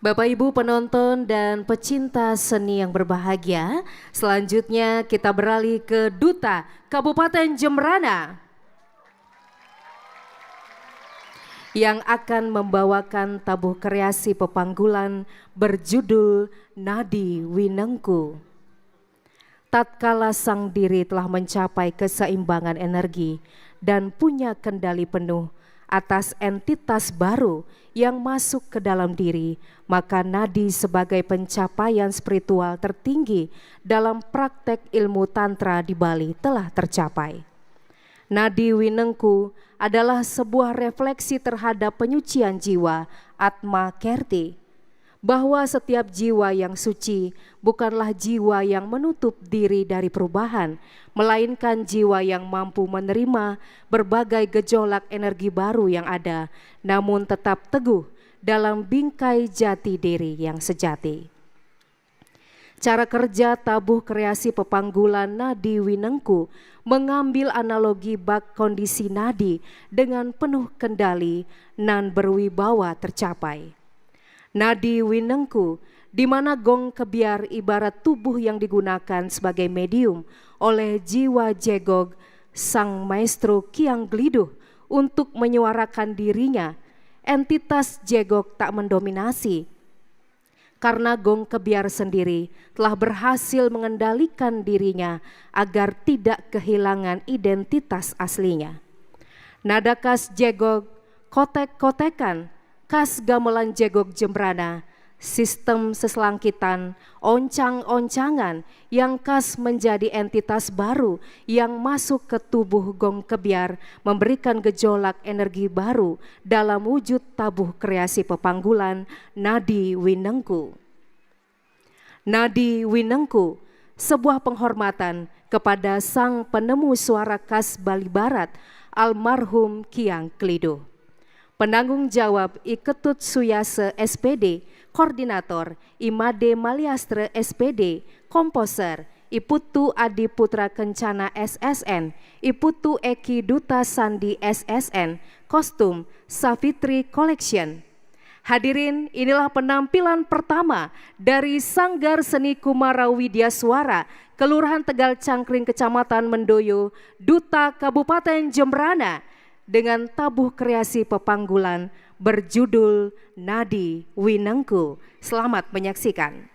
Bapak Ibu penonton dan pecinta seni yang berbahagia, selanjutnya kita beralih ke Duta Kabupaten Jemberana yang akan membawakan tabuh kreasi pepanggulan berjudul Nadi Winengku. Tatkala sang diri telah mencapai keseimbangan energi dan punya kendali penuh atas entitas baru yang masuk ke dalam diri, maka nadi sebagai pencapaian spiritual tertinggi dalam praktek ilmu tantra di Bali telah tercapai. Nadi Winengku adalah sebuah refleksi terhadap penyucian jiwa Atma Kerti, bahwa setiap jiwa yang suci bukanlah jiwa yang menutup diri dari perubahan, melainkan jiwa yang mampu menerima berbagai gejolak energi baru yang ada, namun tetap teguh dalam bingkai jati diri yang sejati. Cara kerja tabuh kreasi pepanggulan Nadi Winengku mengambil analogi bak kondisi nadi dengan penuh kendali nan berwibawa tercapai. Nadi Winengku, di mana gong kebiar ibarat tubuh yang digunakan sebagai medium oleh jiwa Jegog, sang maestro Kiang Gliduh untuk menyuarakan dirinya. Entitas Jegog tak mendominasi, karena gong kebiar sendiri telah berhasil mengendalikan dirinya agar tidak kehilangan identitas aslinya. Nada khas Jegog, kotek-kotekan, khas gamelan Jegog Jemberana, sistem seselangkitan, oncang-oncangan yang khas menjadi entitas baru yang masuk ke tubuh gong kebiar memberikan gejolak energi baru dalam wujud tabuh kreasi pepanggulan Nadi Winengku. Nadi Winengku, sebuah penghormatan kepada sang penemu suara khas Bali Barat, almarhum Kiang Gliduh. Penanggung jawab Iketut Suyase SPD, Koordinator Imade Maliastre SPD, Komposer Iputu Adi Putra Kencana SSN, Iputu Eki Duta Sandi SSN, Kostum Savitri Collection. Hadirin, inilah penampilan pertama dari Sanggar Seni Kumara Widya Suara, Kelurahan Tegal Cangkring, Kecamatan Mendoyo, Duta Kabupaten Jemberana, dengan tabuh kreasi pepanggulan berjudul Nadi Winengku. Selamat menyaksikan.